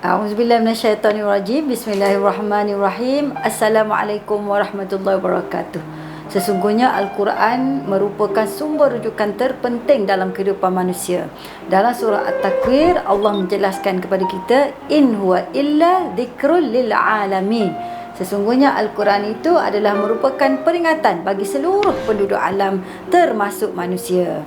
A'udzubillahi minasyaitonirrajim. Bismillahirrahmanirrahim. Assalamualaikum warahmatullahi wabarakatuh. Sesungguhnya Al-Quran merupakan sumber rujukan terpenting dalam kehidupan manusia. Dalam surah At-Takwir, Allah menjelaskan kepada kita, in huwa illa dzikrul lil alamin. Sesungguhnya Al-Quran itu adalah merupakan peringatan bagi seluruh penduduk alam termasuk manusia.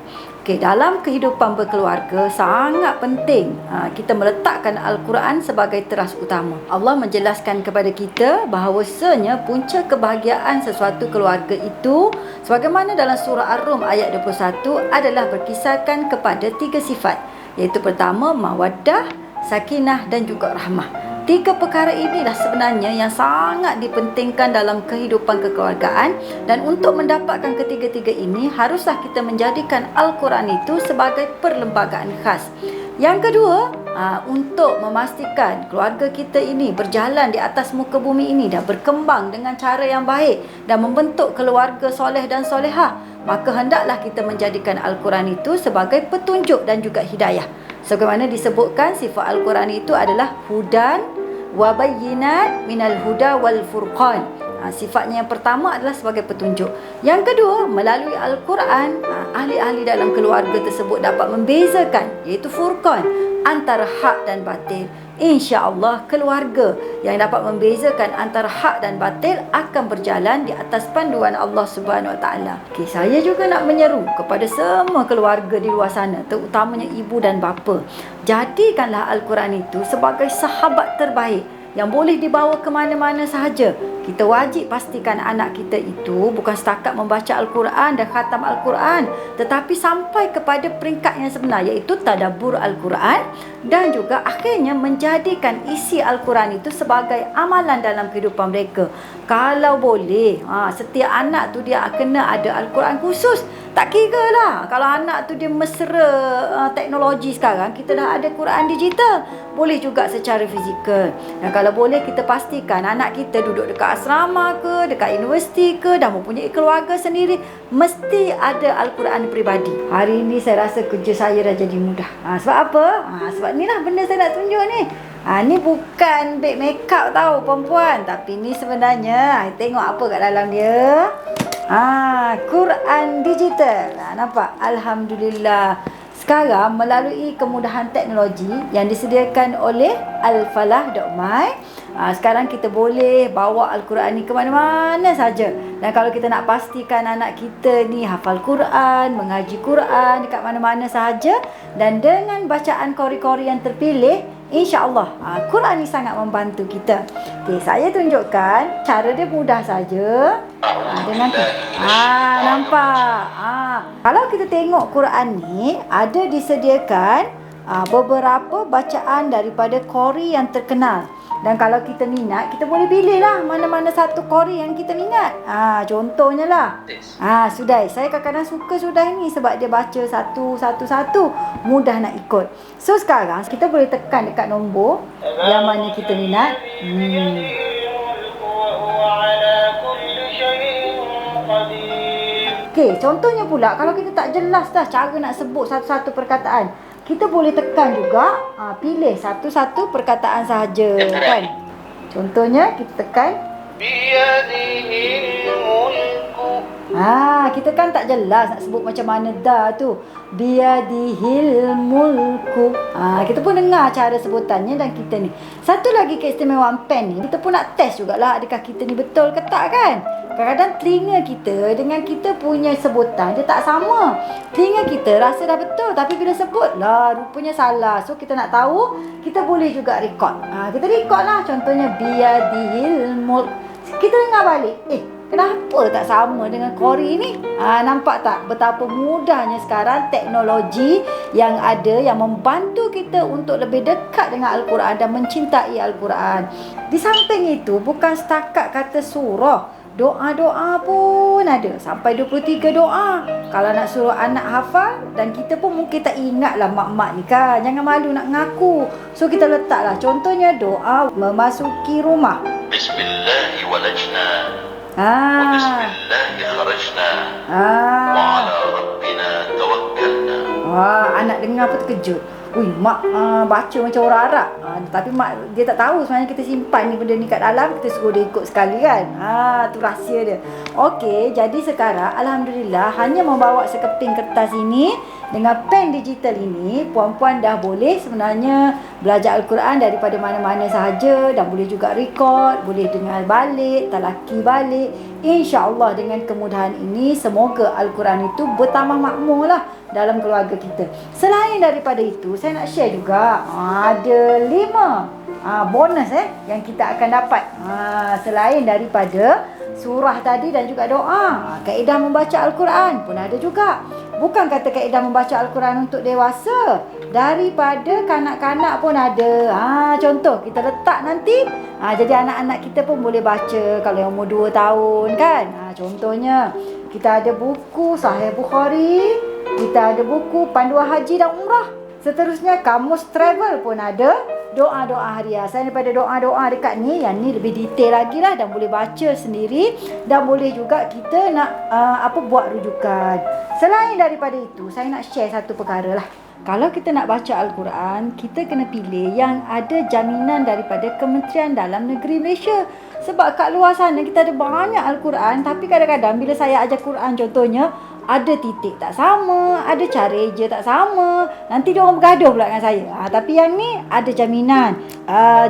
Dalam kehidupan berkeluarga sangat penting kita meletakkan Al-Quran sebagai teras utama. Allah menjelaskan kepada kita bahawasanya punca kebahagiaan sesuatu keluarga itu, sebagaimana dalam surah Ar-Rum ayat 21, adalah berkisarkan kepada 3 sifat, iaitu pertama mawaddah, sakinah dan juga rahmah. 3 perkara inilah sebenarnya yang sangat dipentingkan dalam kehidupan kekeluargaan, dan untuk mendapatkan ketiga-tiga ini haruslah kita menjadikan Al-Quran itu sebagai perlembagaan khas. Yang kedua, untuk memastikan keluarga kita ini berjalan di atas muka bumi ini dan berkembang dengan cara yang baik dan membentuk keluarga soleh dan solehah, maka hendaklah kita menjadikan Al-Quran itu sebagai petunjuk dan juga hidayah. Sebagaimana disebutkan, sifat Al-Quran itu adalah hudan wa bayyinat minal huda wal furqan. Sifatnya yang pertama adalah sebagai petunjuk. Yang kedua, melalui Al-Quran, ahli-ahli dalam keluarga tersebut dapat membezakan, iaitu furqan, antara hak dan batil. InsyaAllah keluarga yang dapat membezakan antara hak dan batil akan berjalan di atas panduan Allah Subhanahu Wa Taala. Saya juga nak menyeru kepada semua keluarga di luar sana, terutamanya ibu dan bapa, jadikanlah Al-Quran itu sebagai sahabat terbaik yang boleh dibawa ke mana-mana sahaja. Kita wajib pastikan anak kita itu bukan setakat membaca Al-Quran dan khatam Al-Quran, tetapi sampai kepada peringkat yang sebenar, iaitu tadabbur Al-Quran, dan juga akhirnya menjadikan isi Al-Quran itu sebagai amalan dalam kehidupan mereka. Kalau boleh, setiap anak tu dia kena ada Al-Quran khusus. Tak kira lah kalau anak tu dia mesra teknologi sekarang, kita dah ada Quran digital, boleh juga secara fizikal. Dan kalau boleh kita pastikan anak kita duduk dekat asrama ke, dekat universiti ke, dah mempunyai keluarga sendiri, mesti ada Al-Quran peribadi. Hari ini saya rasa kerja saya dah jadi mudah. Sebab apa? Sebab ni lah benda saya nak tunjuk ni. Ni bukan beg makeup tau perempuan, tapi ni sebenarnya tengok apa kat dalam dia. Quran digital. Nampak? Alhamdulillah. Sekarang melalui kemudahan teknologi yang disediakan oleh Al-Falah.my, sekarang kita boleh bawa Al-Quran ni ke mana-mana saja. Dan kalau kita nak pastikan anak kita ni hafal Quran, mengaji Quran dekat mana-mana sahaja, dan dengan bacaan kori-kori yang terpilih, InsyaAllah Quran ni sangat membantu kita. Saya tunjukkan cara dia mudah saja. Dengan nampak. Kalau kita tengok Quran ni, ada disediakan beberapa bacaan daripada qori yang terkenal. Dan kalau kita minat, kita boleh pilih lah mana-mana satu qori yang kita minat. Contohnya lah, Sudai. Saya kadang-kadang suka Sudai ni sebab dia baca satu-satu, mudah nak ikut. So sekarang kita boleh tekan dekat nombor yang mana kita minat. Contohnya pula, kalau kita tak jelas dah cara nak sebut satu-satu perkataan, kita boleh tekan juga, pilih satu-satu perkataan sahaja, kan? Contohnya kita tekan kita kan tak jelas nak sebut macam mana dah tu. Biadihil mulku. Kita pun dengar cara sebutannya, dan kita ni. Satu lagi keistimewaan pen ni, kita pun nak test jugalah adakah kita ni betul ke tak, kan? Kadang-kadang telinga kita dengan kita punya sebutan dia tak sama. Telinga kita rasa dah betul, tapi bila sebut lah rupanya salah. So kita nak tahu, kita boleh juga record. Kita record lah, contohnya biadihil mulku. Kita dengar balik, kenapa tak sama dengan qori ni? Nampak tak betapa mudahnya sekarang teknologi yang ada, yang membantu kita untuk lebih dekat dengan Al-Quran dan mencintai Al-Quran. Di samping itu, bukan setakat kata surah, doa-doa pun ada. Sampai 23 doa. Kalau nak suruh anak hafal, dan kita pun mungkin tak ingat lah mak-mak ni kan. Jangan malu nak ngaku. So kita letaklah, contohnya doa memasuki rumah. Bismillahi walajna. Bismillahi kharajna. Wa ala rabbina tawakkalna. Anak dengar pun terkejut. Ui, mak baca macam orang Arab. Tapi mak dia tak tahu sebenarnya kita simpan ni benda ni kat dalam, kita suruh dia ikut sekali kan. Tu rahsia dia. Okey, jadi sekarang alhamdulillah hanya membawa sekeping kertas ini dengan pen digital ini, puan-puan dah boleh sebenarnya belajar Al-Quran daripada mana-mana sahaja, dan boleh juga record, boleh dengar balik, talaki balik. InsyaAllah dengan kemudahan ini, semoga Al-Quran itu bertambah makmur lah dalam keluarga kita. Selain daripada itu, saya nak share juga ada 5 bonus yang kita akan dapat selain daripada surah tadi dan juga doa. Kaedah membaca Al-Quran pun ada juga. Bukan kata kaedah membaca Al-Quran untuk dewasa, daripada kanak-kanak pun ada. Contoh kita letak nanti, jadi anak-anak kita pun boleh baca kalau yang umur 2 tahun kan. Contohnya kita ada buku Sahih Bukhari, kita ada buku Panduan Haji dan Umrah. Seterusnya kamus travel pun ada, doa-doa harian. Saya daripada doa-doa dekat ni, yang ni lebih detail lagi lah, dan boleh baca sendiri, dan boleh juga kita nak buat rujukan. Selain daripada itu, saya nak share satu perkara lah. Kalau kita nak baca Al-Quran, kita kena pilih yang ada jaminan daripada Kementerian Dalam Negeri Malaysia. Sebab kat luar sana kita ada banyak Al-Quran, tapi kadang-kadang bila saya ajar Quran contohnya, ada titik tak sama, ada cara eja tak sama, nanti dia orang bergaduh pula dengan saya. Tapi yang ni ada jaminan,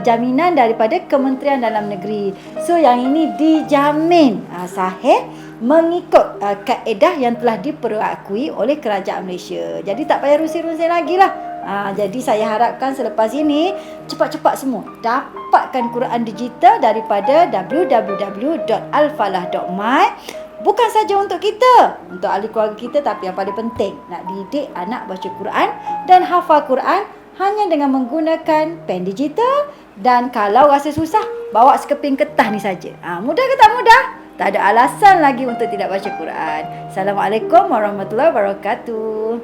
jaminan daripada Kementerian Dalam Negeri. So yang ini dijamin sahih mengikut kaedah yang telah diperakui oleh Kerajaan Malaysia. Jadi tak payah runsing-runsing lagi lah. Jadi saya harapkan selepas ini cepat-cepat semua dapatkan Quran digital daripada www.alfalah.my. Bukan saja untuk kita, untuk ahli keluarga kita, tapi yang paling penting nak didik anak baca Quran dan hafal Quran hanya dengan menggunakan pen digital. Dan kalau rasa susah, bawa sekeping kertas ni saja. Mudah ke tak mudah? Tak ada alasan lagi untuk tidak baca Quran. Assalamualaikum warahmatullahi wabarakatuh.